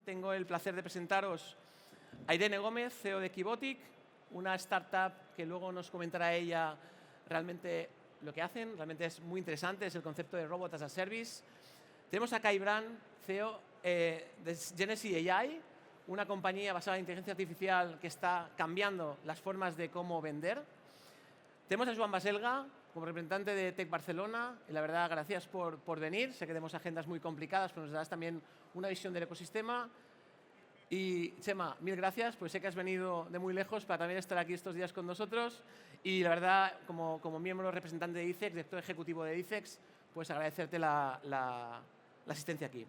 tengo el placer de presentaros a Irene Gómez, CEO de Equivotic, una startup que luego nos comentará ella realmente lo que hacen. Realmente es muy interesante, es el concepto de Robot as a Service. Tenemos a Kai Brand, CEO de Genesys AI, una compañía basada en inteligencia artificial que está cambiando las formas de cómo vender. Tenemos a Joan Baselga como representante de Tech Barcelona. Y la verdad, gracias por venir. Sé que tenemos agendas muy complicadas, pero nos darás también una visión del ecosistema. Y Chema, mil gracias, pues sé que has venido de muy lejos para también estar aquí estos días con nosotros. Y la verdad, como miembro representante de ICEX, director ejecutivo de ICEX, pues agradecerte la asistencia aquí.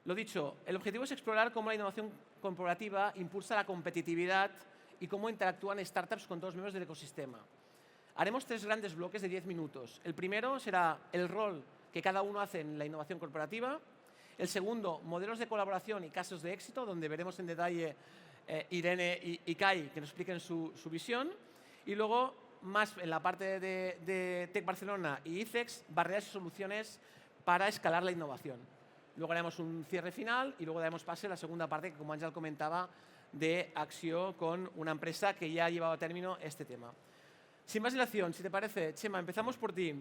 Lo dicho, el objetivo es explorar cómo la innovación corporativa impulsa la competitividad y cómo interactúan startups con todos los miembros del ecosistema. Haremos 3 grandes bloques de 10 minutos. El primero será el rol que cada uno hace en la innovación corporativa. El segundo, modelos de colaboración y casos de éxito, donde veremos en detalle Irene y Kai que nos expliquen su visión. Y luego, más en la parte de Tech Barcelona y ICEX, barreras y soluciones para escalar la innovación. Luego haremos un cierre final y luego daremos pase a la segunda parte, que como Ángel comentaba, de Axio con una empresa que ya ha llevado a término este tema. Sin más dilación, si te parece, Chema, empezamos por ti.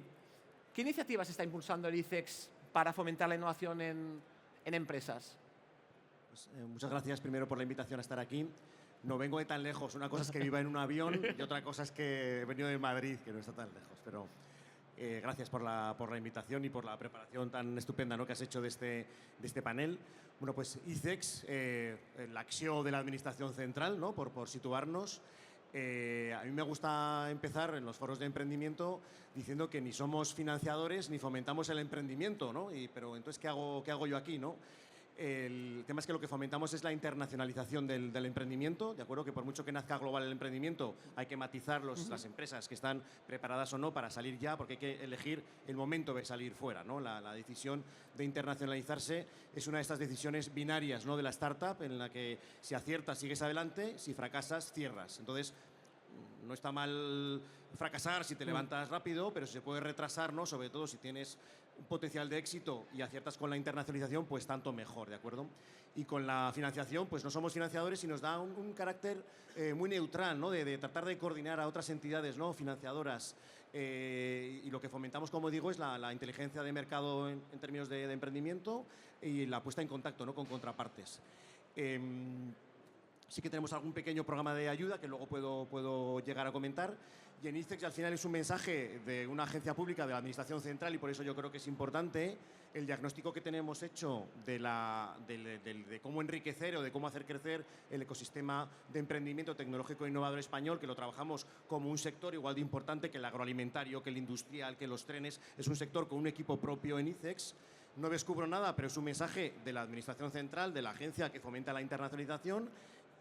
¿Qué iniciativas está impulsando el ICEX para fomentar la innovación en empresas? Pues, muchas gracias primero por la invitación a estar aquí. No vengo de tan lejos. Una cosa es que viva en un avión y otra cosa es que he venido de Madrid, que no está tan lejos. Pero gracias por la invitación y por la preparación tan estupenda, ¿no?, que has hecho de este panel. Bueno, pues ICEX, el Axio de la Administración Central, ¿no?, por situarnos. A mí me gusta empezar en los foros de emprendimiento diciendo que ni somos financiadores ni fomentamos el emprendimiento, ¿no? Pero entonces, ¿qué hago yo aquí, no? El tema es que lo que fomentamos es la internacionalización del emprendimiento, ¿de acuerdo? Que por mucho que nazca global el emprendimiento, hay que matizar las empresas que están preparadas o no para salir ya, porque hay que elegir el momento de salir fuera, ¿no? La decisión de internacionalizarse es una de estas decisiones binarias, ¿no?, de la startup, en la que si aciertas sigues adelante, si fracasas cierras. Entonces, no está mal fracasar si te levantas rápido, pero si se puede retrasar, ¿no?, sobre todo si tienes un potencial de éxito y aciertas con la internacionalización, pues tanto mejor, ¿de acuerdo? Y con la financiación, pues no somos financiadores y nos da un carácter muy neutral, ¿no?, de tratar de coordinar a otras entidades, ¿no?, financiadoras. Y lo que fomentamos, como digo, es la inteligencia de mercado en términos de emprendimiento y la puesta en contacto, ¿no?, con contrapartes. Sí que tenemos algún pequeño programa de ayuda que luego puedo llegar a comentar. Y en ICEX al final es un mensaje de una agencia pública de la Administración Central y por eso yo creo que es importante el diagnóstico que tenemos hecho de cómo enriquecer o de cómo hacer crecer el ecosistema de emprendimiento tecnológico e innovador español, que lo trabajamos como un sector igual de importante que el agroalimentario, que el industrial, que los trenes. Es un sector con un equipo propio en ICEX. No descubro nada, pero es un mensaje de la Administración Central, de la agencia que fomenta la internacionalización.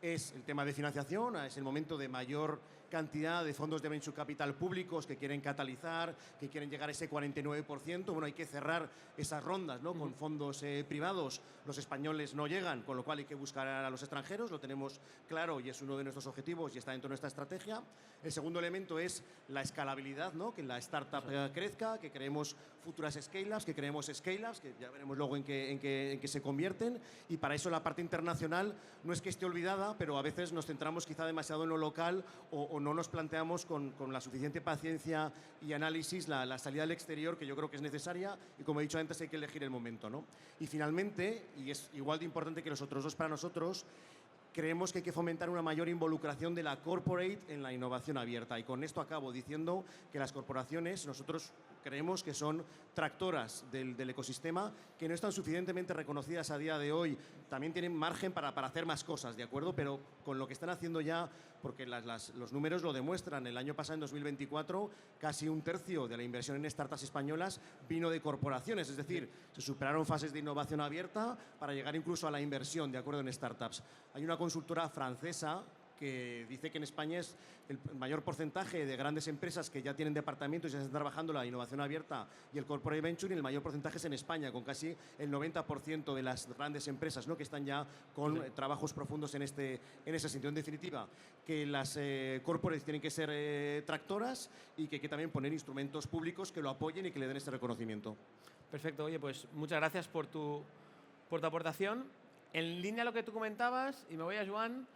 Es el tema de financiación, es el momento de mayor cantidad de fondos de venture capital públicos que quieren catalizar, que quieren llegar a ese 49%. Bueno, hay que cerrar esas rondas, ¿no?, con fondos privados. Los españoles no llegan, con lo cual hay que buscar a los extranjeros. Lo tenemos claro y es uno de nuestros objetivos y está dentro de nuestra estrategia. El segundo elemento es la escalabilidad, ¿no?, que la startup crezca, que creemos futuras scale-ups, que creemos scale-ups, que ya veremos luego en qué se convierten. Y para eso la parte internacional no es que esté olvidada, pero a veces nos centramos quizá demasiado en lo local o no nos planteamos con la suficiente paciencia y análisis la salida al exterior, que yo creo que es necesaria y, como he dicho antes, hay que elegir el momento, ¿no? Y finalmente, y es igual de importante que los otros dos para nosotros, creemos que hay que fomentar una mayor involucración de la corporate en la innovación abierta. Y con esto acabo diciendo que las corporaciones, nosotros creemos que son tractoras del ecosistema, que no están suficientemente reconocidas a día de hoy. También tienen margen para hacer más cosas, ¿de acuerdo? Pero con lo que están haciendo ya, porque los números lo demuestran, el año pasado, en 2024, casi un tercio de la inversión en startups españolas vino de corporaciones, es decir, se superaron fases de innovación abierta para llegar incluso a la inversión, ¿de acuerdo?, en startups. Hay una consultora francesa que dice que en España es el mayor porcentaje de grandes empresas que ya tienen departamentos y ya están trabajando la innovación abierta y el corporate venture, y el mayor porcentaje es en España, con casi el 90% de las grandes empresas, ¿no?, que están ya con trabajos profundos en ese sentido. En definitiva, que las corporates tienen que ser tractoras y que hay que también poner instrumentos públicos que lo apoyen y que le den este reconocimiento. Perfecto. Oye, pues muchas gracias por tu aportación. En línea a lo que tú comentabas, y me voy a Joan,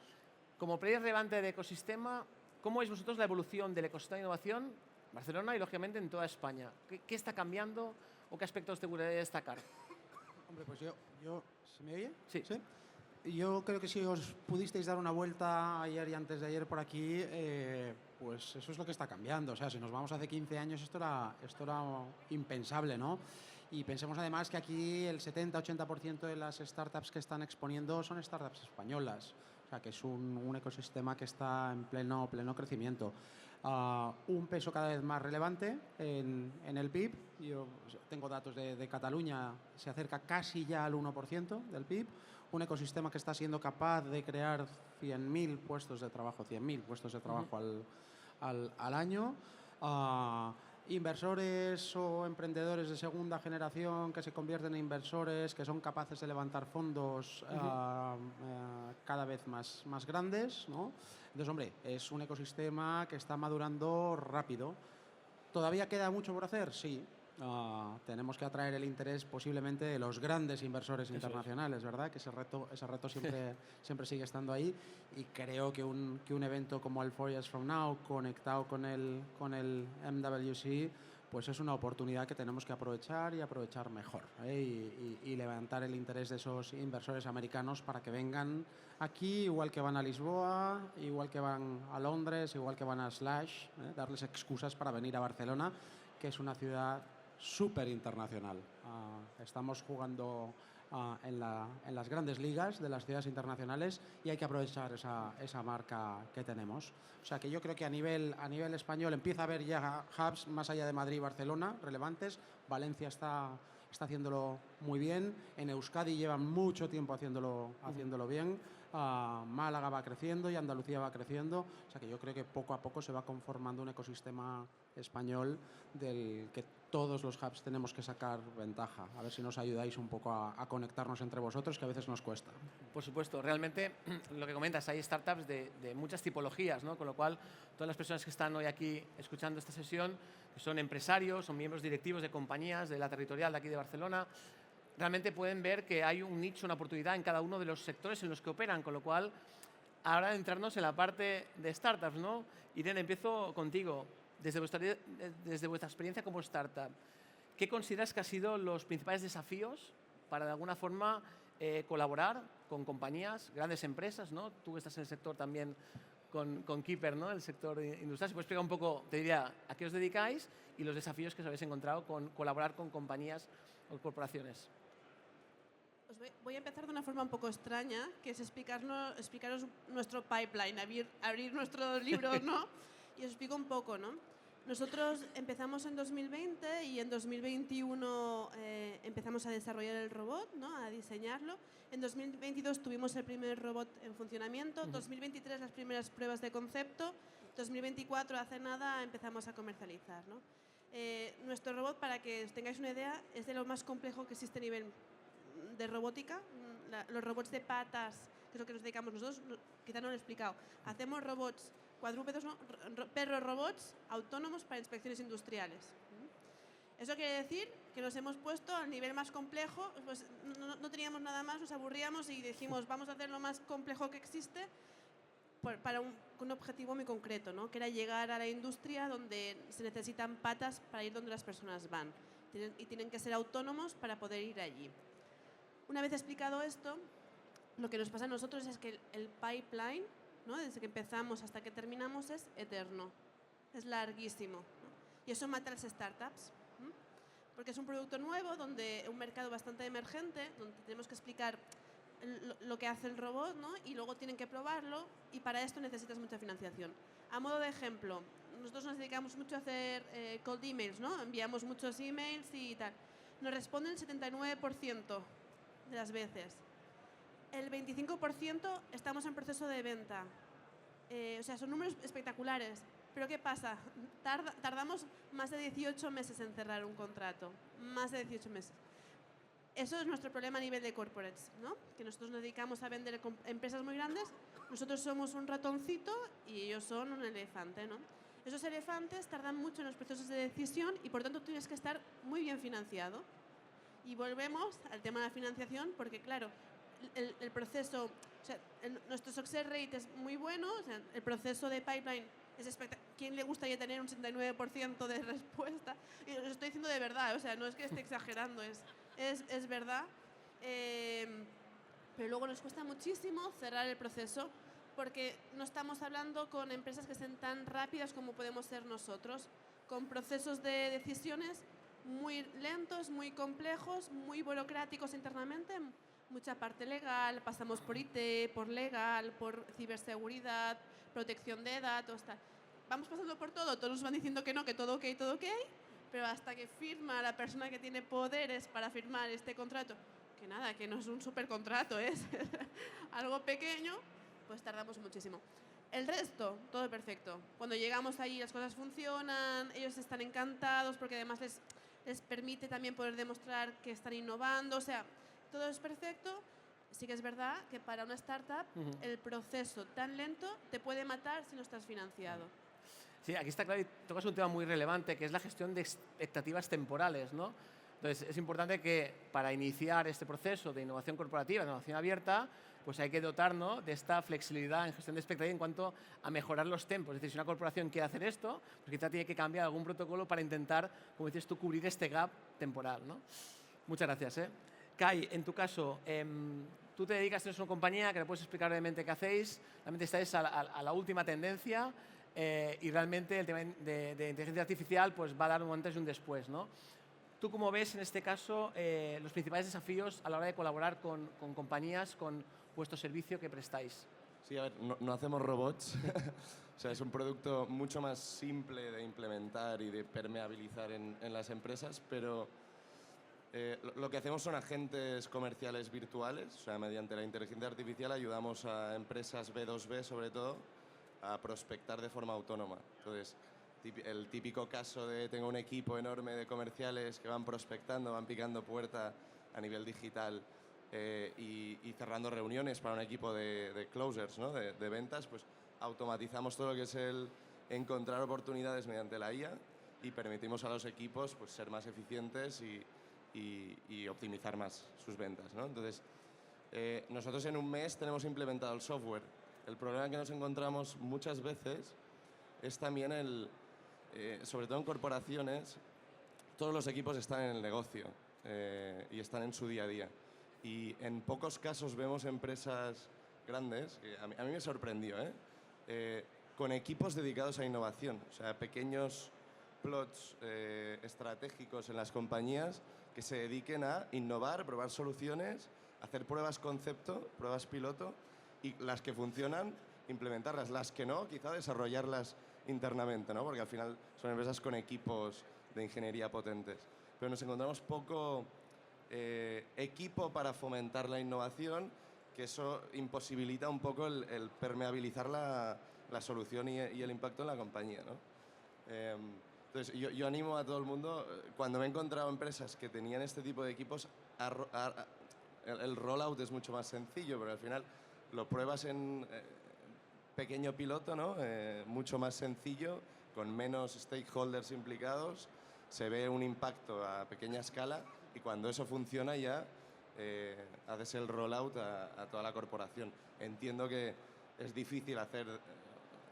como player relevante del ecosistema, ¿cómo veis vosotros la evolución del ecosistema de innovación en Barcelona y, lógicamente, en toda España? ¿Qué está cambiando o qué aspectos te gustaría destacar? Hombre, pues ¿se me oye? Sí. Yo creo que si os pudisteis dar una vuelta ayer y antes de ayer por aquí, pues eso es lo que está cambiando. O sea, si nos vamos hace 15 años, esto era impensable, ¿no? Y pensemos además que aquí el 70-80% de las startups que están exponiendo son startups españolas. O sea, que es un ecosistema que está en pleno crecimiento. Un peso cada vez más relevante en el PIB. Yo tengo datos de Cataluña, se acerca casi ya al 1% del PIB. Un ecosistema que está siendo capaz de crear 100.000 puestos de trabajo, al año. Inversores o emprendedores de segunda generación que se convierten en inversores, que son capaces de levantar fondos cada vez más grandes, ¿no? Entonces, hombre, es un ecosistema que está madurando rápido. ¿Todavía queda mucho por hacer? Sí. Tenemos que atraer el interés posiblemente de los grandes inversores internacionales, ¿verdad? Que ese reto siempre sigue estando ahí, y creo que un evento como el 4 Years From Now, conectado con el MWC, pues es una oportunidad que tenemos que aprovechar y aprovechar mejor, ¿eh? Y levantar el interés de esos inversores americanos para que vengan aquí, igual que van a Lisboa, igual que van a Londres, igual que van a Slash, darles excusas para venir a Barcelona, que es una ciudad súper internacional. Estamos jugando en las grandes ligas de las ciudades internacionales y hay que aprovechar esa marca que tenemos. O sea que yo creo que a nivel español empieza a haber ya hubs más allá de Madrid y Barcelona relevantes. Valencia está haciéndolo muy bien. En Euskadi llevan mucho tiempo haciéndolo bien. Málaga va creciendo y Andalucía va creciendo. O sea que yo creo que poco a poco se va conformando un ecosistema español del que todos los hubs tenemos que sacar ventaja. A ver si nos ayudáis un poco a conectarnos entre vosotros, que a veces nos cuesta. Por supuesto, realmente lo que comentas, hay startups de muchas tipologías, ¿no? Con lo cual, todas las personas que están hoy aquí escuchando esta sesión, que son empresarios, son miembros directivos de compañías de la territorial de aquí de Barcelona, realmente pueden ver que hay un nicho, una oportunidad en cada uno de los sectores en los que operan, con lo cual, ahora entrarnos en la parte de startups, ¿no? Irene, empiezo contigo. Desde vuestra experiencia como startup, ¿qué consideras que han sido los principales desafíos para, de alguna forma, colaborar con compañías, grandes empresas, ¿no? Tú que estás en el sector también con Keeper, ¿no? El sector industrial. Si puedes explicar un poco, te diría, a qué os dedicáis y los desafíos que os habéis encontrado con colaborar con compañías o corporaciones. Voy a empezar de una forma un poco extraña, que es explicaros nuestro pipeline, abrir nuestros libros, ¿no? Y os explico un poco, ¿no? Nosotros empezamos en 2020 y en 2021 empezamos a desarrollar el robot, ¿no? A diseñarlo. En 2022 tuvimos el primer robot en funcionamiento, 2023 las primeras pruebas de concepto, 2024 hace nada empezamos a comercializar, ¿no? Nuestro robot, para que os tengáis una idea, es de lo más complejo que existe a nivel de robótica. Los robots de patas, que es lo que nos dedicamos nosotros, quizá no lo he explicado. Hacemos robots cuadrúpedos, ¿no? Perros robots autónomos para inspecciones industriales. Eso quiere decir que nos hemos puesto al nivel más complejo, pues no teníamos nada más, nos aburríamos y dijimos vamos a hacer lo más complejo que existe para un objetivo muy concreto, ¿no? Que era llegar a la industria donde se necesitan patas para ir donde las personas van y tienen que ser autónomos para poder ir allí. Una vez explicado esto, lo que nos pasa a nosotros es que el pipeline, ¿no? Desde que empezamos hasta que terminamos, es eterno, es larguísimo, ¿no? Y eso mata a las startups, ¿no? Porque es un producto nuevo, donde un mercado bastante emergente, donde tenemos que explicar lo que hace el robot, ¿no? Y luego tienen que probarlo, y para esto necesitas mucha financiación. A modo de ejemplo, nosotros nos dedicamos mucho a hacer cold emails, ¿no? Enviamos muchos emails y tal. Nos responden el 79% de las veces. El 25% estamos en proceso de venta. O sea, son números espectaculares. Pero ¿qué pasa? Tardamos más de 18 meses en cerrar un contrato. Más de 18 meses. Eso es nuestro problema a nivel de corporates, ¿no? Que nosotros nos dedicamos a vender empresas muy grandes. Nosotros somos un ratoncito y ellos son un elefante, ¿no? Esos elefantes tardan mucho en los procesos de decisión y por tanto tienes que estar muy bien financiado. Y volvemos al tema de la financiación porque, claro, el proceso, o sea, nuestro success rate es muy bueno, o sea, el proceso de pipeline es espectacular. ¿Quién le gustaría tener un 69% de respuesta? Y os estoy diciendo de verdad, o sea, no es que esté exagerando, es verdad. Pero luego nos cuesta muchísimo cerrar el proceso porque no estamos hablando con empresas que sean tan rápidas como podemos ser nosotros, con procesos de decisiones muy lentos, muy complejos, muy burocráticos internamente, mucha parte legal, pasamos por IT, por legal, por ciberseguridad, protección de datos, tal. Vamos pasando por todo, todos nos van diciendo que no, que todo ok, pero hasta que firma la persona que tiene poderes para firmar este contrato, que nada, que no es un supercontrato, es algo pequeño, pues tardamos muchísimo. El resto, todo perfecto. Cuando llegamos ahí las cosas funcionan, ellos están encantados porque además les permite también poder demostrar que están innovando, o sea, todo es perfecto. Sí que es verdad que para una startup el proceso tan lento te puede matar si no estás financiado. Sí, aquí está claro y tocas un tema muy relevante que es la gestión de expectativas temporales, ¿no? Entonces, es importante que para iniciar este proceso de innovación corporativa, de innovación abierta, pues hay que dotarnos de esta flexibilidad en gestión de expectativas en cuanto a mejorar los tiempos. Es decir, si una corporación quiere hacer esto, pues quizá tiene que cambiar algún protocolo para intentar, como dices tú, cubrir este gap temporal, ¿no? Muchas gracias. Kai, en tu caso, tú te dedicas, tienes una compañía que le puedes explicar brevemente qué hacéis, realmente estáis a la última tendencia y realmente el tema de inteligencia artificial pues, va a dar un antes y un después, ¿no? ¿Tú cómo ves en este caso los principales desafíos a la hora de colaborar con compañías, con vuestro servicio que prestáis? Sí, a ver, no hacemos robots. O sea, es un producto mucho más simple de implementar y de permeabilizar en las empresas, pero lo que hacemos son agentes comerciales virtuales. O sea, mediante la inteligencia artificial ayudamos a empresas B2B, sobre todo, a prospectar de forma autónoma. Entonces, el típico caso de tengo un equipo enorme de comerciales que van prospectando, van picando puerta a nivel digital y cerrando reuniones para un equipo de closers, ¿no? de ventas, pues automatizamos todo lo que es el encontrar oportunidades mediante la IA y permitimos a los equipos pues, ser más eficientes y optimizar más sus ventas, ¿no? Entonces, nosotros en un mes tenemos implementado el software. El problema que nos encontramos muchas veces es también sobre todo en corporaciones, todos los equipos están en el negocio y están en su día a día. Y en pocos casos vemos empresas grandes, que a mí me sorprendió, con equipos dedicados a innovación, o sea, pequeños plots estratégicos en las compañías que se dediquen a innovar, probar soluciones, hacer pruebas concepto, pruebas piloto y las que funcionan, implementarlas, las que no, quizá desarrollarlas internamente, ¿no? Porque al final son empresas con equipos de ingeniería potentes. Pero nos encontramos poco equipo para fomentar la innovación, que eso imposibilita un poco el permeabilizar la solución y el impacto en la compañía, ¿no? Entonces, yo animo a todo el mundo, cuando me he encontrado empresas que tenían este tipo de equipos, el rollout es mucho más sencillo, pero al final lo pruebas en pequeño piloto, ¿no? Mucho más sencillo, con menos stakeholders implicados, se ve un impacto a pequeña escala y cuando eso funciona ya haces el rollout a toda la corporación. Entiendo que es difícil hacer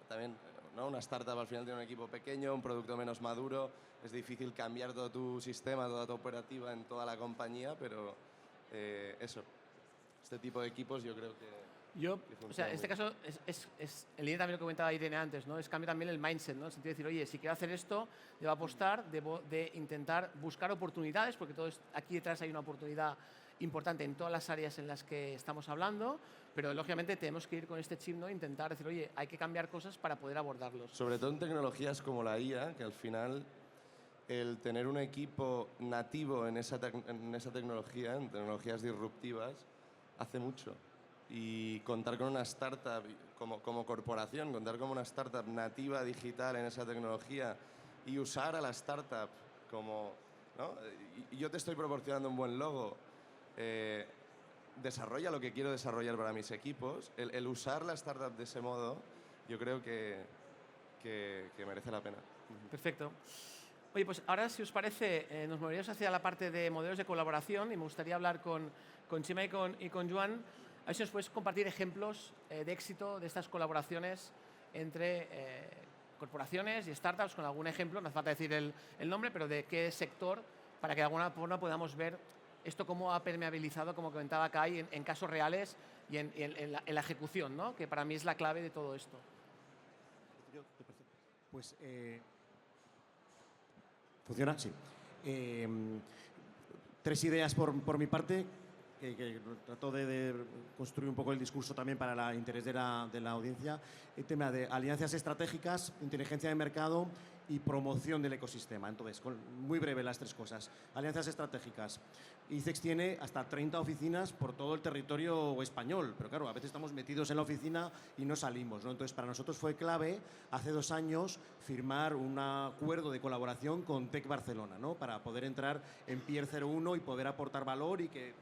también, ¿no? Una startup al final tiene un equipo pequeño, un producto menos maduro, es difícil cambiar todo tu sistema, toda tu operativa en toda la compañía, pero este tipo de equipos yo creo que... O sea, en este caso, es en línea también lo que comentaba Irene antes, ¿no? Es cambiar también el mindset, ¿no? En el sentido de decir, oye, si quiero hacer esto, debo apostar, debo de intentar buscar oportunidades, porque aquí detrás hay una oportunidad importante en todas las áreas en las que estamos hablando, pero lógicamente tenemos que ir con este chip, ¿no? Intentar decir, oye, hay que cambiar cosas para poder abordarlos. Sobre todo en tecnologías como la IA, que al final el tener un equipo nativo en esa tecnología, en tecnologías disruptivas, hace mucho. Y contar con una startup como corporación, contar con una startup nativa digital en esa tecnología y usar a la startup como, ¿no? Y yo te estoy proporcionando un buen logo, desarrolla lo que quiero desarrollar para mis equipos, el usar la startup de ese modo, yo creo que merece la pena. Perfecto. Oye, pues ahora, si os parece, nos moveríamos hacia la parte de modelos de colaboración y me gustaría hablar con Chima y con Joan A ver si nos puedes compartir ejemplos de éxito de estas colaboraciones entre corporaciones y startups, con algún ejemplo, no hace falta decir el nombre, pero de qué sector, para que de alguna forma podamos ver esto cómo ha permeabilizado, como comentaba Kai, en casos reales y en la ejecución, ¿no? Que para mí es la clave de todo esto. Pues, ¿funciona? Sí. 3 ideas por mi parte, que trato de construir un poco el discurso también para el interés de la audiencia. El tema de alianzas estratégicas, inteligencia de mercado y promoción del ecosistema. Entonces, muy breve las 3 cosas. Alianzas estratégicas. ICEX tiene hasta 30 oficinas por todo el territorio español, pero claro, a veces estamos metidos en la oficina y no salimos, ¿no? Entonces, para nosotros fue clave hace 2 años firmar un acuerdo de colaboración con Tech Barcelona, ¿no? Para poder entrar en Pier 01 y poder aportar valor, y que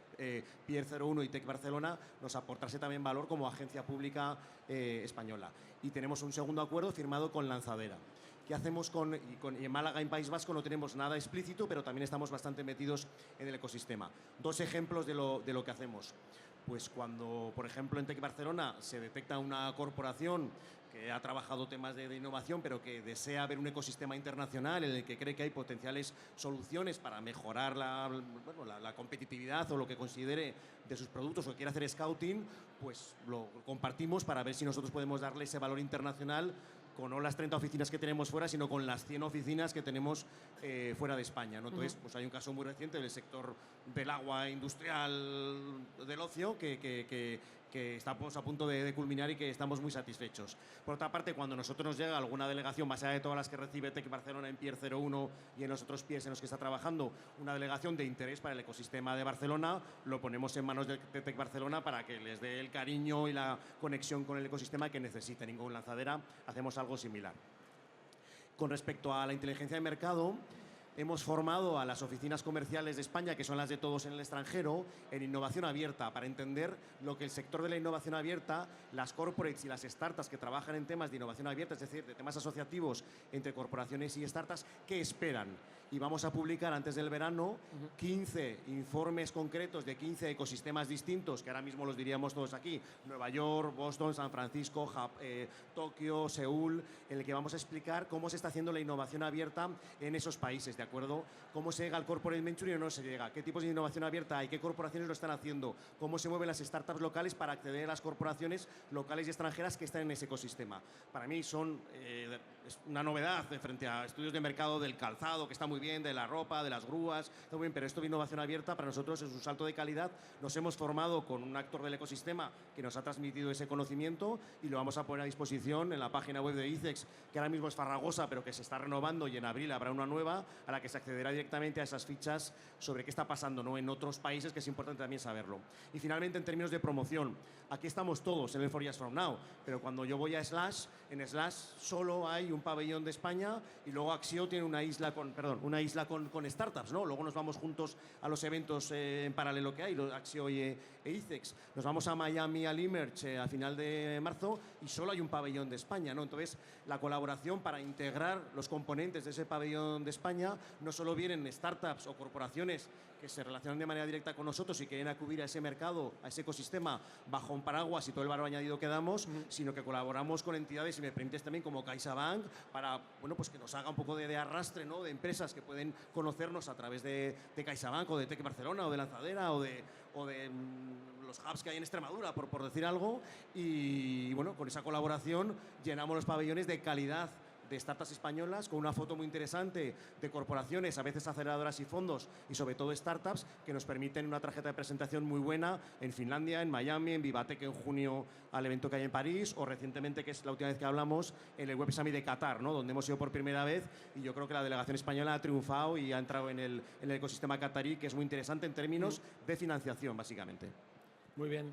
Pier 01 y Tech Barcelona nos aportase también valor como agencia pública española. Y tenemos un segundo acuerdo firmado con Lanzadera. ¿Qué hacemos y en Málaga, en País Vasco, no tenemos nada explícito, pero también estamos bastante metidos en el ecosistema? 2 ejemplos de lo que hacemos. Pues cuando, por ejemplo, en Tech Barcelona se detecta una corporación que ha trabajado temas de innovación, pero que desea ver un ecosistema internacional en el que cree que hay potenciales soluciones para mejorar la competitividad o lo que considere de sus productos, o quiere hacer scouting, pues lo compartimos para ver si nosotros podemos darle ese valor internacional, con no las 30 oficinas que tenemos fuera, sino con las 100 oficinas que tenemos fuera de España, ¿no? Entonces, pues hay un caso muy reciente del sector del agua industrial, del ocio, que estamos a punto de culminar y que estamos muy satisfechos. Por otra parte, cuando a nosotros nos llega alguna delegación, más allá de todas las que recibe Tech Barcelona en Pier 01 y en los otros piers en los que está trabajando, una delegación de interés para el ecosistema de Barcelona, lo ponemos en manos de Tech Barcelona para que les dé el cariño y la conexión con el ecosistema que necesiten. Y con Lanzadera hacemos algo similar. Con respecto a la inteligencia de mercado, hemos formado a las oficinas comerciales de España, que son las de todos en el extranjero, en innovación abierta, para entender lo que el sector de la innovación abierta, las corporates y las startups que trabajan en temas de innovación abierta, es decir, de temas asociativos entre corporaciones y startups, qué esperan. Y vamos a publicar antes del verano 15 informes concretos de 15 ecosistemas distintos, que ahora mismo los diríamos todos aquí: Nueva York, Boston, San Francisco, Tokio, Seúl, en el que vamos a explicar cómo se está haciendo la innovación abierta en esos países, ¿de acuerdo? Cómo se llega al corporate venture y no se llega, qué tipos de innovación abierta hay, qué corporaciones lo están haciendo, cómo se mueven las startups locales para acceder a las corporaciones locales y extranjeras que están en ese ecosistema. Para mí es una novedad frente a estudios de mercado del calzado, que está muy bien, de la ropa, de las grúas, está muy bien, pero esto de innovación abierta para nosotros es un salto de calidad. Nos hemos formado con un actor del ecosistema que nos ha transmitido ese conocimiento y lo vamos a poner a disposición en la página web de ICEX, que ahora mismo es farragosa, pero que se está renovando, y en abril habrá una nueva a la que se accederá directamente a esas fichas sobre qué está pasando, ¿no?, en otros países, que es importante también saberlo. Y finalmente, en términos de promoción, aquí estamos todos en el 4 Years From Now, pero cuando yo voy a Slash, en Slash solo hay un pabellón de España, y luego Axio tiene una isla con startups, ¿no? Luego nos vamos juntos a los eventos en paralelo que hay, Axio e ICEX. Nos vamos a Miami al Emerge a final de marzo y solo hay un pabellón de España, ¿no? Entonces, la colaboración para integrar los componentes de ese pabellón de España, no solo vienen startups o corporaciones que se relacionan de manera directa con nosotros y quieren acudir a ese mercado, a ese ecosistema, bajo un paraguas y todo el valor añadido que damos, sino que colaboramos con entidades, si me permites también, como CaixaBank, para, bueno, pues que nos haga un poco de arrastre, ¿no?, de empresas que pueden conocernos a través de CaixaBank o de Tech Barcelona o de Lanzadera o de los hubs que hay en Extremadura, por decir algo. Y bueno, con esa colaboración llenamos los pabellones de calidad de startups españolas, con una foto muy interesante de corporaciones, a veces aceleradoras y fondos, y sobre todo startups, que nos permiten una tarjeta de presentación muy buena en Finlandia, en Miami, en Vivatech en junio al evento que hay en París, o recientemente, que es la última vez que hablamos, en el Web Summit de Qatar, ¿no?, donde hemos ido por primera vez, y yo creo que la delegación española ha triunfado y ha entrado en el ecosistema qatarí, que es muy interesante en términos de financiación, básicamente. Muy bien.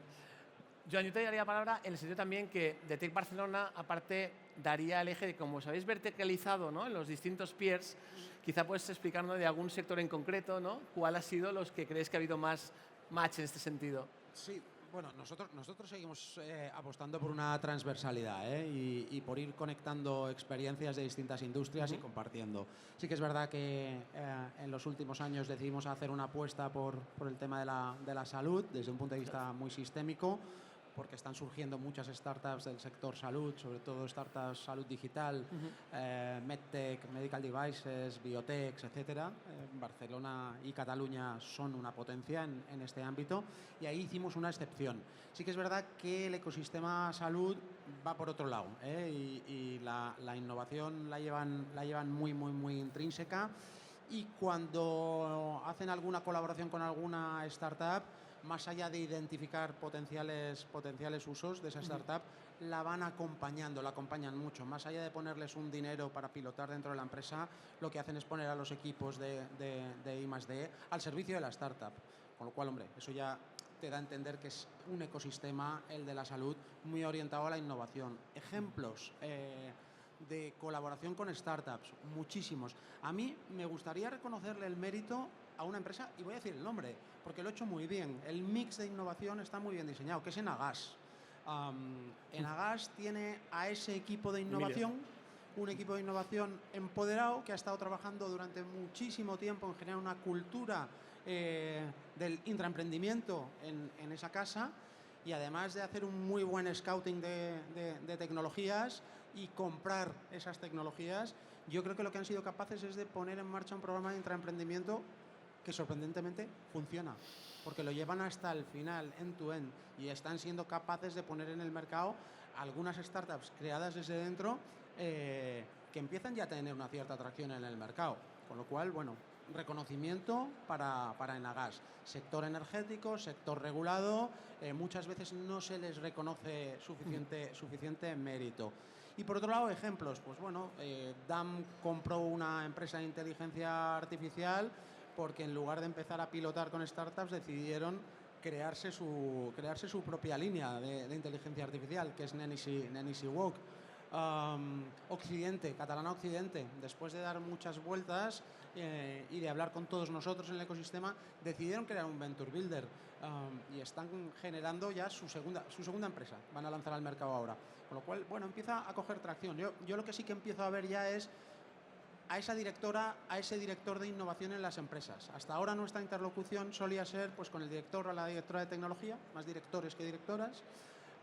Joan, yo te daría la palabra en el sentido también que de Tech Barcelona, aparte, daría el eje de cómo os habéis verticalizado, ¿no?, en los distintos peers. Quizá puedes explicarnos de algún sector en concreto, ¿no?, cuál ha sido los que crees que ha habido más match en este sentido. Sí, Bueno, nosotros seguimos apostando por una transversalidad y por ir conectando experiencias de distintas industrias y compartiendo. Sí que es verdad que en los últimos años decidimos hacer una apuesta por el tema de la salud desde un punto de vista muy sistémico, porque están surgiendo muchas startups del sector salud, sobre todo startups salud digital, medtech, medical devices, biotech, etcétera. Barcelona y Cataluña son una potencia en este ámbito y ahí hicimos una excepción. Sí que es verdad que el ecosistema salud va por otro lado y la innovación la llevan muy intrínseca, y cuando hacen alguna colaboración con alguna startup, más allá de identificar potenciales usos de esa startup, la van acompañando, la acompañan mucho. Más allá de ponerles un dinero para pilotar dentro de la empresa, lo que hacen es poner a los equipos de I+D al servicio de la startup. Con lo cual, hombre, eso ya te da a entender que es un ecosistema, el de la salud, muy orientado a la innovación. Ejemplos de colaboración con startups, muchísimos. A mí me gustaría reconocerle el mérito a una empresa, y voy a decir el nombre, porque lo he hecho muy bien. El mix de innovación está muy bien diseñado, que es Enagás. Enagás tiene a ese equipo de innovación, un equipo de innovación empoderado que ha estado trabajando durante muchísimo tiempo en generar una cultura del intraemprendimiento en esa casa, y además de hacer un muy buen scouting de tecnologías y comprar esas tecnologías, yo creo que lo que han sido capaces es de poner en marcha un programa de intraemprendimiento que sorprendentemente funciona, porque lo llevan hasta el final, end-to-end, y están siendo capaces de poner en el mercado algunas startups creadas desde dentro que empiezan ya a tener una cierta atracción en el mercado. Con lo cual, bueno, reconocimiento para Enagás. Sector energético, sector regulado, muchas veces no se les reconoce suficiente mérito. Y por otro lado, ejemplos, pues bueno, DAM compró una empresa de inteligencia artificial porque en lugar de empezar a pilotar con startups decidieron crearse su propia línea de inteligencia artificial, que es Nenisi Walk. Occidente, Catalana Occidente, después de dar muchas vueltas y de hablar con todos nosotros en el ecosistema, decidieron crear un Venture Builder y están generando ya su segunda empresa. Van a lanzar al mercado ahora. Con lo cual, bueno, empieza a coger tracción. Yo lo que sí que empiezo a ver ya es a esa directora, a ese director de innovación en las empresas. Hasta ahora nuestra interlocución solía ser pues con el director o la directora de tecnología, más directores que directoras,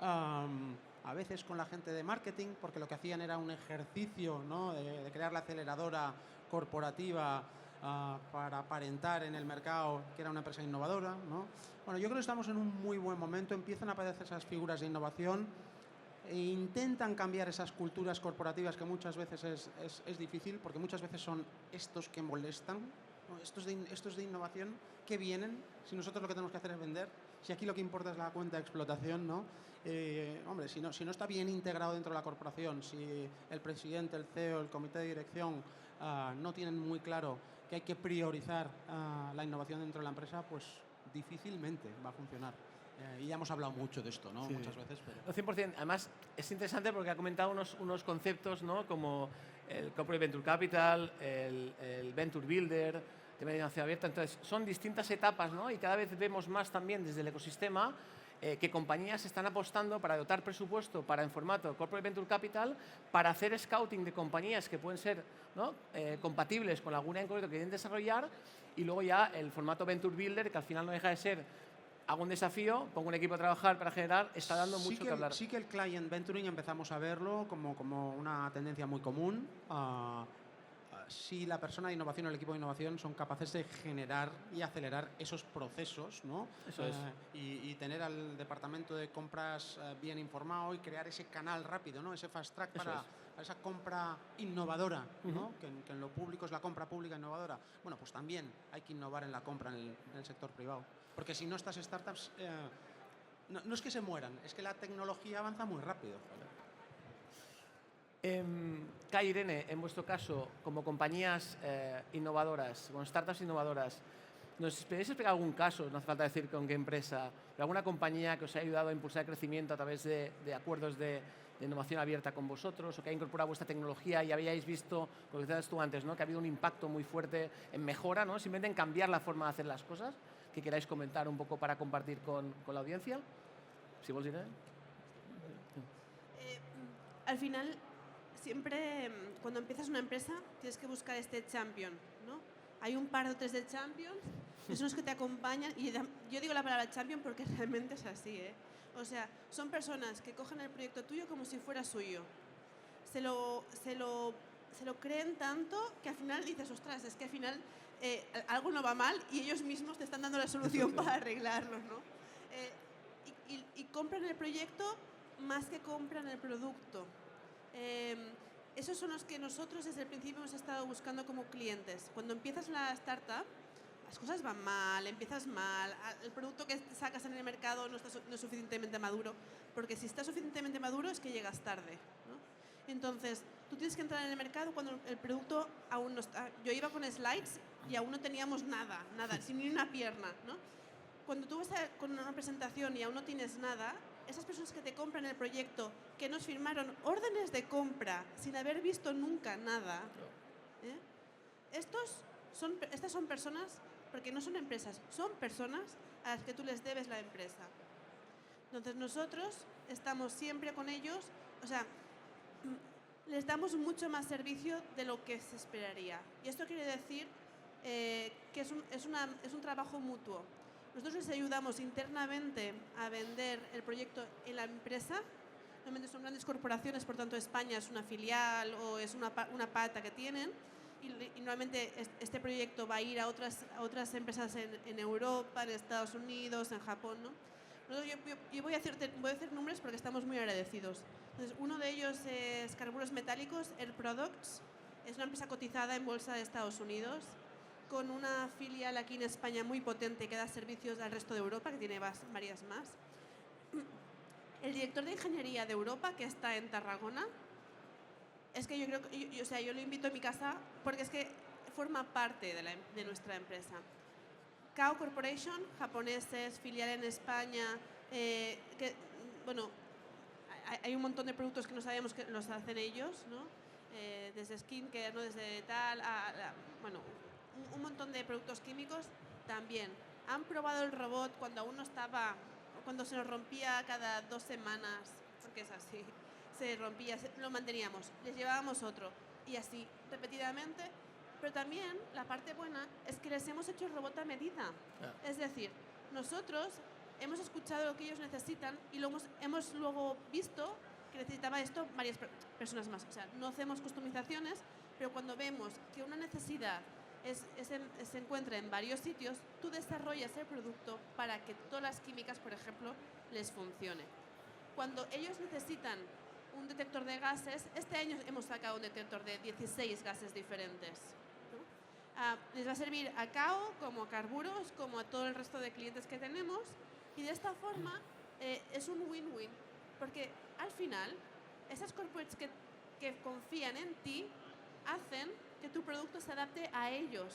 a veces con la gente de marketing, porque lo que hacían era un ejercicio, ¿no?, de crear la aceleradora corporativa para aparentar en el mercado que era una empresa innovadora, ¿no? Bueno, yo creo que estamos en un muy buen momento, empiezan a aparecer esas figuras de innovación, e intentan cambiar esas culturas corporativas que muchas veces es difícil, porque muchas veces son estos que molestan, ¿no? estos de innovación que vienen, si nosotros lo que tenemos que hacer es vender, si aquí lo que importa es la cuenta de explotación, ¿no? Hombre, si no está bien integrado dentro de la corporación, si el presidente, el CEO, el comité de dirección no tienen muy claro que hay que priorizar la innovación dentro de la empresa, pues difícilmente va a funcionar. Y ya hemos hablado mucho de esto, ¿no? Sí. Muchas veces. Pero... 100%. Además, es interesante porque ha comentado unos conceptos, ¿no?, como el Corporate Venture Capital, el Venture Builder, el tema de financiación abierta. Entonces, son distintas etapas, ¿no? Y cada vez vemos más también desde el ecosistema que compañías están apostando para dotar presupuesto para en formato Corporate Venture Capital para hacer scouting de compañías que pueden ser, ¿no?, compatibles con alguna en concreto que quieren desarrollar, y luego ya el formato Venture Builder, que al final no deja de ser hago un desafío, pongo un equipo a trabajar para generar, está dando mucho que hablar. Sí que el client venturing empezamos a verlo como una tendencia muy común. Si la persona de innovación o el equipo de innovación son capaces de generar y acelerar esos procesos, ¿no? Eso es. Y tener al departamento de compras bien informado y crear ese canal rápido, ¿no? Ese fast track para esa compra innovadora, ¿no? Que en lo público es la compra pública innovadora. Bueno, pues también hay que innovar en la compra en el sector privado. Porque si no, estas startups no es que se mueran, es que la tecnología avanza muy rápido. Kai, Irene, en vuestro caso, como compañías innovadoras, como startups innovadoras, ¿nos podéis explicar algún caso, no hace falta decir con qué empresa, de alguna compañía que os ha ayudado a impulsar el crecimiento a través de acuerdos de innovación abierta con vosotros, o que ha incorporado vuestra tecnología y habíais visto, como decías tú antes, ¿no?, que ha habido un impacto muy fuerte en mejora, ¿no?, simplemente en cambiar la forma de hacer las cosas, que queráis comentar un poco para compartir con la audiencia? Si vols dir Al final, siempre cuando empiezas una empresa tienes que buscar este champion, ¿no? Hay un par o tres de champions, que son los que te acompañan, y yo digo la palabra champion porque realmente es así, ¿eh? O sea, son personas que cogen el proyecto tuyo como si fuera suyo. Se lo creen tanto que al final dices, ostras, es que al final algo no va mal y ellos mismos te están dando la solución para arreglarlo, ¿no? Y compran el proyecto más que compran el producto. Esos son los que nosotros desde el principio hemos estado buscando como clientes. Cuando empiezas la startup, las cosas van mal, empiezas mal, el producto que sacas en el mercado no es suficientemente maduro, porque si está suficientemente maduro es que llegas tarde, ¿no? Entonces, tú tienes que entrar en el mercado cuando el producto aún no está. Yo iba con slides y aún no teníamos nada, sin ni una pierna, ¿no? Cuando tú vas con una presentación y aún no tienes nada, esas personas que te compran el proyecto, que nos firmaron órdenes de compra sin haber visto nunca nada, estas son personas, porque no son empresas, son personas a las que tú les debes la empresa. Entonces nosotros estamos siempre con ellos, o sea, les damos mucho más servicio de lo que se esperaría. Y esto quiere decir que es un trabajo mutuo. Nosotros les ayudamos internamente a vender el proyecto en la empresa. Normalmente son grandes corporaciones, por tanto España es una filial o es una pata que tienen. Y normalmente este proyecto va a ir a otras empresas en Europa, en Estados Unidos, en Japón, ¿no? Yo voy a hacer nombres porque estamos muy agradecidos. Entonces, uno de ellos es Carburos Metálicos, Air Products. Es una empresa cotizada en bolsa de Estados Unidos, con una filial aquí en España muy potente que da servicios al resto de Europa, que tiene varias más. El director de ingeniería de Europa, que está en Tarragona, es que yo creo que, yo lo invito a mi casa porque es que forma parte de nuestra empresa. Kao Corporation, japoneses, filial en España, hay un montón de productos que no sabíamos que los hacen ellos, ¿no? Desde skincare, ¿no? Desde tal, un montón de productos químicos también. Han probado el robot cuando se nos rompía cada 2 semanas, porque es así, se rompía, lo manteníamos, les llevábamos otro y así repetidamente. Pero también la parte buena es que les hemos hecho el robot a medida. Es decir, nosotros hemos escuchado lo que ellos necesitan y hemos luego visto que necesitaba esto varias personas más. O sea, no hacemos customizaciones, pero cuando vemos que una necesidad se encuentra en varios sitios, tú desarrollas el producto para que todas las químicas, por ejemplo, les funcione. Cuando ellos necesitan un detector de gases, este año hemos sacado un detector de 16 gases diferentes. Les va a servir a Kao, como a Carburos, como a todo el resto de clientes que tenemos, y de esta forma es un win-win, porque al final esas corporates que confían en ti hacen que tu producto se adapte a ellos,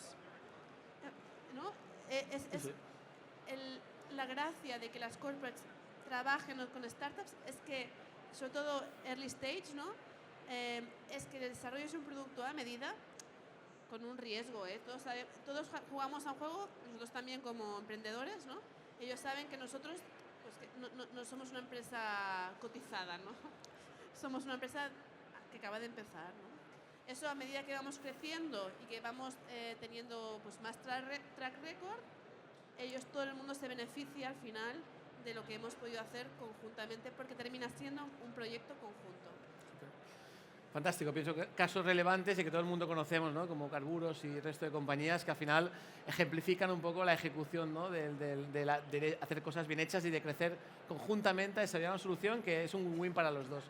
¿no? La gracia de que las corporates trabajen con startups es que, sobre todo early stage, ¿no? Es que desarrolles un producto a medida con un riesgo, ¿eh? Todos jugamos a un juego, nosotros también como emprendedores, ¿no? Ellos saben que nosotros pues, que no somos una empresa cotizada, ¿no? Somos una empresa que acaba de empezar, ¿no? Eso, a medida que vamos creciendo y que vamos teniendo pues, más track record, todo el mundo se beneficia al final de lo que hemos podido hacer conjuntamente, porque termina siendo un proyecto conjunto. Fantástico, pienso que casos relevantes y que todo el mundo conocemos, ¿no? Como Carburos y el resto de compañías que al final ejemplifican un poco la ejecución, ¿no? de hacer cosas bien hechas y de crecer conjuntamente a desarrollar una solución que es un win-win para los dos.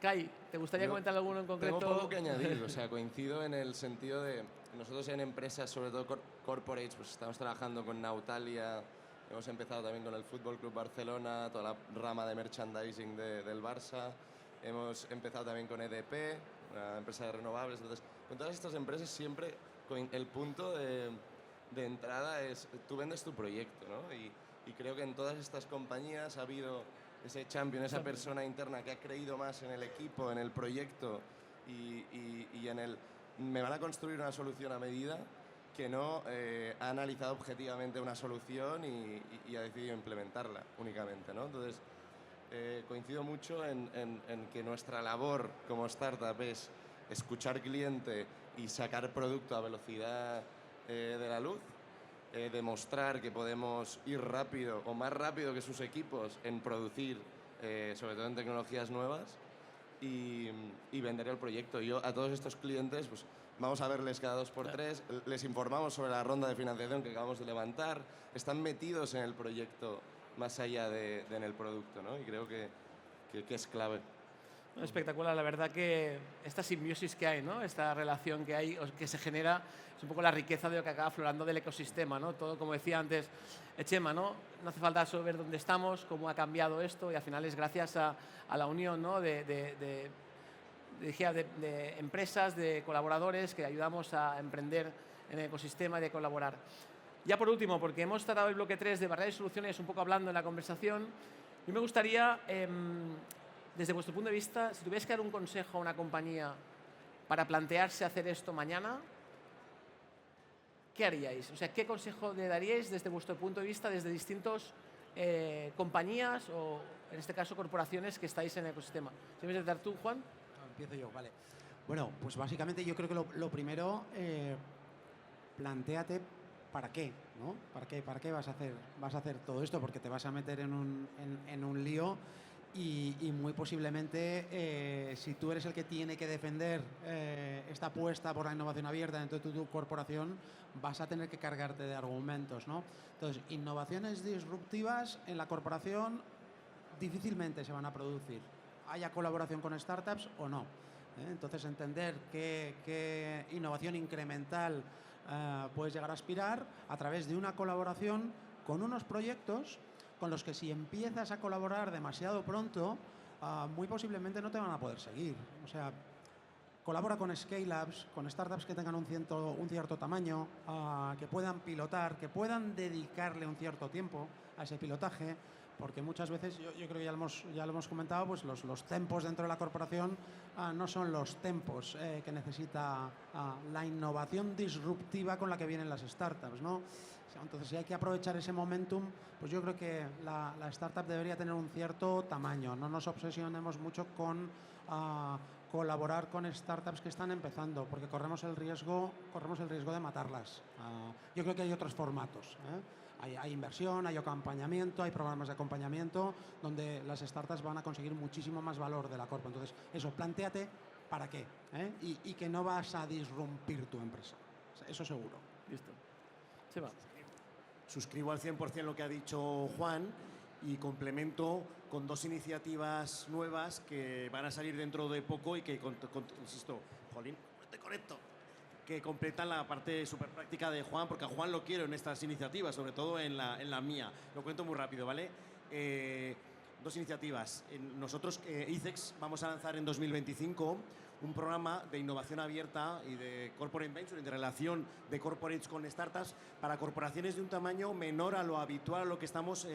Kai, ¿te gustaría comentar alguno en concreto? Tengo poco que añadir, o sea, coincido en el sentido de nosotros en empresas, sobre todo corporates, pues estamos trabajando con Nautalia, hemos empezado también con el Fútbol Club Barcelona, toda la rama de merchandising del Barça. Hemos empezado también con EDP, una empresa de renovables. Entonces, con todas estas empresas siempre el punto de entrada es tú vendes tu proyecto, ¿no? Y creo que en todas estas compañías ha habido ese champion, esa persona interna que ha creído más en el equipo, en el proyecto y en el me van a construir una solución a medida, que no ha analizado objetivamente una solución y ha decidido implementarla únicamente, ¿no? Entonces, coincido mucho en que nuestra labor como startup es escuchar cliente y sacar producto a velocidad de la luz, demostrar que podemos ir rápido o más rápido que sus equipos en producir, sobre todo en tecnologías nuevas, y vender el proyecto. Yo a todos estos clientes pues, vamos a verles cada 2x3, les informamos sobre la ronda de financiación que acabamos de levantar, están metidos en el proyecto más allá de en el producto, ¿no? Y creo que es clave. Espectacular, la verdad que esta simbiosis que hay, ¿no? Esta relación que hay, que se genera, es un poco la riqueza de lo que acaba aflorando del ecosistema, ¿no? Todo, como decía antes Chema, ¿no? No hace falta solo ver dónde estamos, cómo ha cambiado esto, y al final es gracias a la unión, ¿no? de empresas, de colaboradores que ayudamos a emprender en el ecosistema y de colaborar. Ya por último, porque hemos tratado el bloque 3 de barreras y soluciones un poco hablando en la conversación, yo me gustaría, desde vuestro punto de vista, si tuvierais que dar un consejo a una compañía para plantearse hacer esto mañana, ¿qué haríais? O sea, ¿qué consejo le daríais desde vuestro punto de vista, desde distintas compañías o, en este caso, corporaciones que estáis en el ecosistema? ¿Si me dar tú, Juan? Empiezo yo, vale. Bueno, pues básicamente yo creo que lo primero, plantéate para qué, ¿no? ¿Para qué vas a hacer todo esto? Porque te vas a meter en un lío y muy posiblemente, si tú eres el que tiene que defender esta apuesta por la innovación abierta dentro de tu corporación, vas a tener que cargarte de argumentos, ¿no? Entonces, innovaciones disruptivas en la corporación difícilmente se van a producir, haya colaboración con startups o no. Entonces, entender qué innovación incremental puedes llegar a aspirar a través de una colaboración con unos proyectos con los que, si empiezas a colaborar demasiado pronto, muy posiblemente no te van a poder seguir. O sea, colabora con scale-ups, con startups que tengan un cierto tamaño, que puedan pilotar, que puedan dedicarle un cierto tiempo a ese pilotaje, porque muchas veces, yo creo que ya lo hemos comentado, pues los tempos dentro de la corporación no son los tempos que necesita la innovación disruptiva con la que vienen las startups, ¿no? Entonces, si hay que aprovechar ese momentum, pues yo creo que la startup debería tener un cierto tamaño. No nos obsesionemos mucho con colaborar con startups que están empezando, porque corremos el riesgo de matarlas. Yo creo que hay otros formatos, Hay inversión, hay acompañamiento, hay programas de acompañamiento donde las startups van a conseguir muchísimo más valor de la corpo. Entonces, eso, plantéate para qué, y que no vas a disrumpir tu empresa. Eso seguro. Listo. Se va. Suscribo al 100% lo que ha dicho Juan y complemento con dos iniciativas nuevas que van a salir dentro de poco y que, insisto, jolín, no te conecto, que completan la parte súper práctica de Juan, porque a Juan lo quiero en estas iniciativas, sobre todo en la mía. Lo cuento muy rápido, ¿vale? Dos iniciativas. Nosotros, ICEX, vamos a lanzar en 2025 un programa de innovación abierta y de corporate venture, de relación de corporates con startups para corporaciones de un tamaño menor a lo habitual, a lo que estamos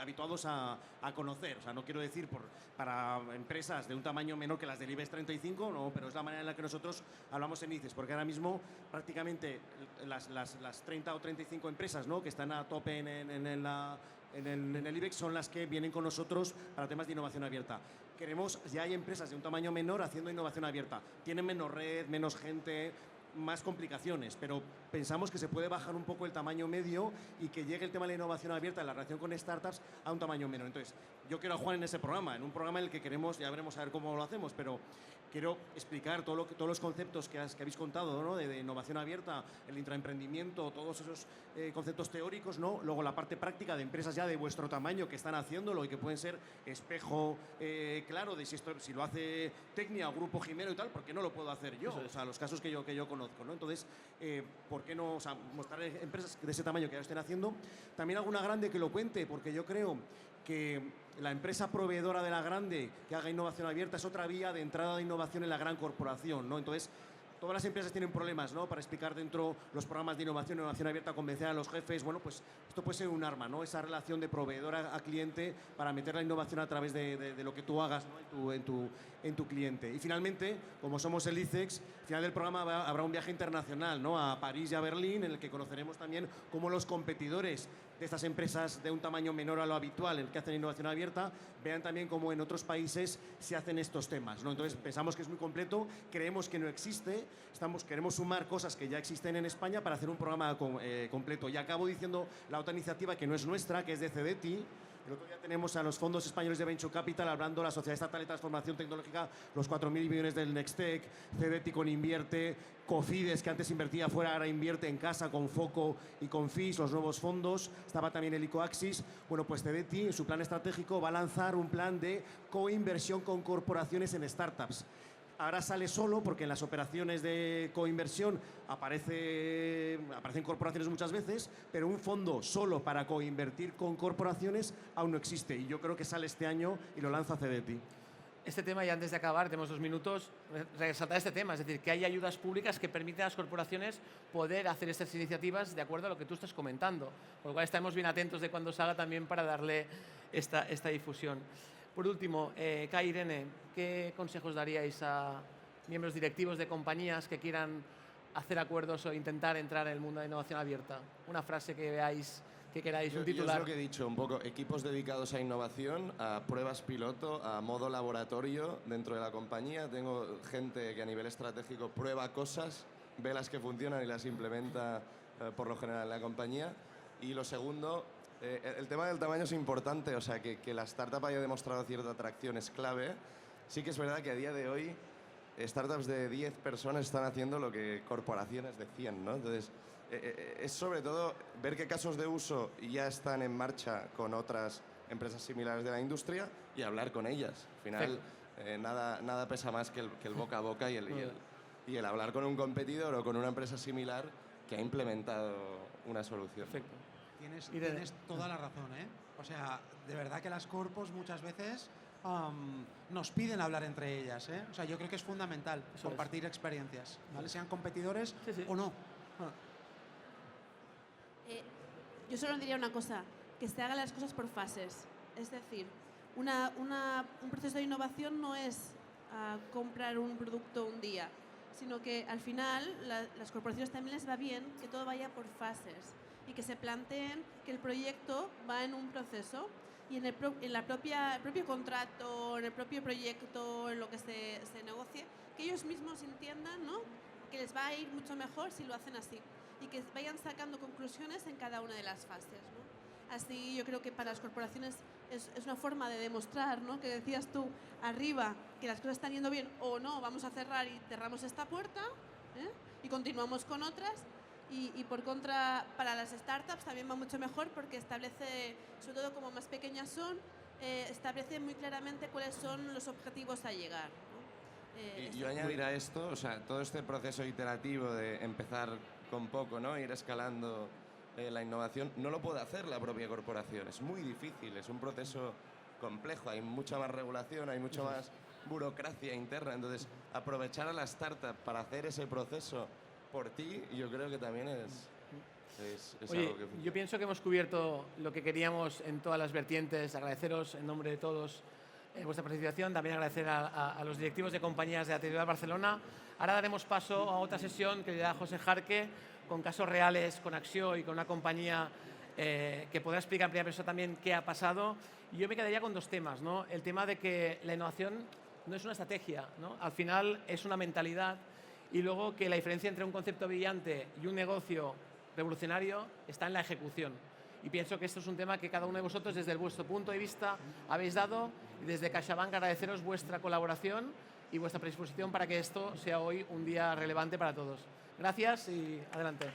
habituados a conocer. O sea, no quiero decir para empresas de un tamaño menor que las del IBEX 35, no, pero es la manera en la que nosotros hablamos en ICEX, porque ahora mismo prácticamente las 30 o 35 empresas, ¿no?, que están a tope en el IBEX son las que vienen con nosotros para temas de innovación abierta. Ya hay empresas de un tamaño menor haciendo innovación abierta. Tienen menos red, menos gente, más complicaciones, pero pensamos que se puede bajar un poco el tamaño medio y que llegue el tema de la innovación abierta en la relación con startups a un tamaño menor. Entonces, yo quiero a Juan en ese programa, en un programa en el que queremos, ya veremos a ver cómo lo hacemos, pero quiero explicar todos los conceptos que habéis contado, ¿no?, de innovación abierta, el intraemprendimiento, todos esos conceptos teóricos, ¿no? Luego la parte práctica de empresas ya de vuestro tamaño que están haciéndolo y que pueden ser espejo claro de si lo hace Tecnia o Grupo Jimeno y tal, ¿por qué no lo puedo hacer yo? O sea, los casos que yo conozco, ¿no? Entonces, ¿por qué no? O sea, mostrar empresas de ese tamaño que ya lo estén haciendo. También alguna grande que lo cuente, porque yo creo que la empresa proveedora de la grande que haga innovación abierta es otra vía de entrada de innovación en la gran corporación, ¿no? Entonces, todas las empresas tienen problemas, ¿no?, para explicar dentro los programas de innovación abierta, convencer a los jefes. Bueno, pues esto puede ser un arma, ¿no?, esa relación de proveedor a cliente para meter la innovación a través de lo que tú hagas, ¿no?, en tu cliente. Y finalmente, como somos el ICEX, al final del programa habrá un viaje internacional, ¿no?, a París y a Berlín, en el que conoceremos también cómo los competidores de estas empresas de un tamaño menor a lo habitual en el que hacen innovación abierta, vean también cómo en otros países se hacen estos temas, ¿no? Entonces pensamos que es muy completo, creemos que no existe, queremos sumar cosas que ya existen en España para hacer un programa completo. Y acabo diciendo la otra iniciativa que no es nuestra, que es de CEDETI. El otro día tenemos a los fondos españoles de Venture Capital hablando, la Sociedad Estatal de Transformación Tecnológica, los 4.000 millones del Nextec, CEDETI con Invierte, Cofides, que antes invertía fuera, ahora invierte en casa con Foco y con FIS, los nuevos fondos. Estaba también el ICOAXIS. Bueno, pues CEDETI, en su plan estratégico, va a lanzar un plan de coinversión con corporaciones en startups. Ahora sale solo porque en las operaciones de coinversión aparecen corporaciones muchas veces, pero un fondo solo para coinvertir con corporaciones aún no existe. Y yo creo que sale este año y lo lanza CEDETI. Este tema, y antes de acabar, tenemos 2 minutos, resaltar este tema, es decir, que hay ayudas públicas que permiten a las corporaciones poder hacer estas iniciativas de acuerdo a lo que tú estás comentando. Por lo cual estaremos bien atentos de cuando salga también para darle esta difusión. Por último, Kai, Irene, ¿qué consejos daríais a miembros directivos de compañías que quieran hacer acuerdos o intentar entrar en el mundo de innovación abierta? Una frase que veáis, que queráis, un titular. Yo es lo que he dicho, un poco, equipos dedicados a innovación, a pruebas piloto, a modo laboratorio dentro de la compañía. Tengo gente que a nivel estratégico prueba cosas, ve las que funcionan y las implementa por lo general en la compañía. Y lo segundo, el tema del tamaño es importante, o sea, que la startup haya demostrado cierta atracción es clave. Sí que es verdad que a día de hoy startups de 10 personas están haciendo lo que corporaciones de 100, ¿no? Entonces, es sobre todo ver qué casos de uso ya están en marcha con otras empresas similares de la industria y hablar con ellas. Al final, nada pesa más que el boca a boca y el hablar con un competidor o con una empresa similar que ha implementado una solución. Perfecto. Tienes toda la razón, ¿eh? O sea, de verdad que las corpos muchas veces nos piden hablar entre ellas, ¿eh? O sea, yo creo que es fundamental compartir experiencias, ¿vale? Sean competidores o no. Yo solo diría una cosa, que se hagan las cosas por fases. Es decir, un proceso de innovación no es comprar un producto un día, sino que al final las corporaciones también les va bien que todo vaya por fases y que se planteen que el proyecto va en un proceso y en el propio contrato, en el propio proyecto, en lo que se negocie, que ellos mismos entiendan, ¿no?, que les va a ir mucho mejor si lo hacen así y que vayan sacando conclusiones en cada una de las fases, ¿no? Así yo creo que para las corporaciones es una forma de demostrar, ¿no?, que decías tú arriba, que las cosas están yendo bien o no, vamos a cerrar y cerramos esta puerta, y continuamos con otras. Y por contra, para las startups también va mucho mejor porque establece, sobre todo como más pequeñas son, establece muy claramente cuáles son los objetivos a llegar, ¿no? Y yo añadiré a esto, o sea, todo este proceso iterativo de empezar con poco, ¿no?, ir escalando la innovación, no lo puede hacer la propia corporación. Es muy difícil, es un proceso complejo, hay mucha más regulación, hay mucha más burocracia interna. Entonces, aprovechar a la startup para hacer ese proceso por ti, yo creo que también es Oye, algo que funciona. yo pienso que hemos cubierto lo que queríamos en todas las vertientes. Agradeceros en nombre de todos vuestra participación, también agradecer a los directivos de compañías de la Territorial Barcelona. Ahora daremos paso a otra sesión que le da José Jarque, con casos reales, con Acció y con una compañía que podrá explicar en primera persona también qué ha pasado. Y yo me quedaría con 2 temas, ¿no? El tema de que la innovación no es una estrategia, ¿no? Al final es una mentalidad. Y luego que la diferencia entre un concepto brillante y un negocio revolucionario está en la ejecución. Y pienso que esto es un tema que cada uno de vosotros, desde vuestro punto de vista, habéis dado. Y desde CaixaBank agradeceros vuestra colaboración y vuestra predisposición para que esto sea hoy un día relevante para todos. Gracias y adelante.